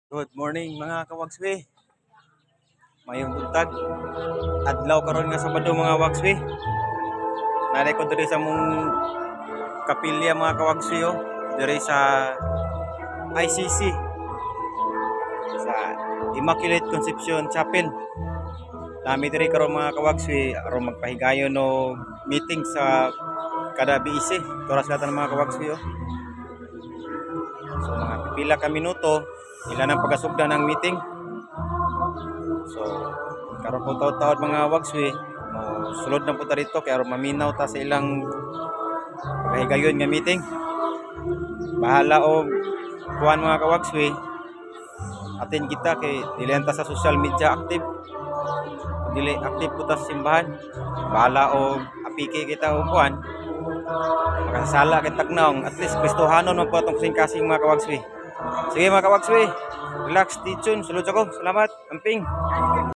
Good morning mga kawagswi. Mayong buntag. Adlaw karon nga Sabado mga wagswi. Naray ko diri sa mong kapilya mga kawagswi diri sa ICC sa Immaculate Conception Chapel. Nami diri karon mga kawagswi aron magpahigayon no meeting sa kada BEC. Toras latan mga kawagswi So mga pipila ka minuto ilan ang pagasugdan ng meeting. So karon po taud-taud mga wagswi mo sulod na po ta dito kay aron maminaw ta sa ilang paghigayon nga meeting. Bahala og kuan mga kawagswi. Atin kita kay dili ta sa social media active. Dili active po ta sa simbahan. Bahala og apike kita og kuan. Makasala kay tagnaw at least Kristohanon man po atong kasing mga kawagswi. Sige mga kawagswi, relax, stay tuned, sulod ako. Salamat, amping.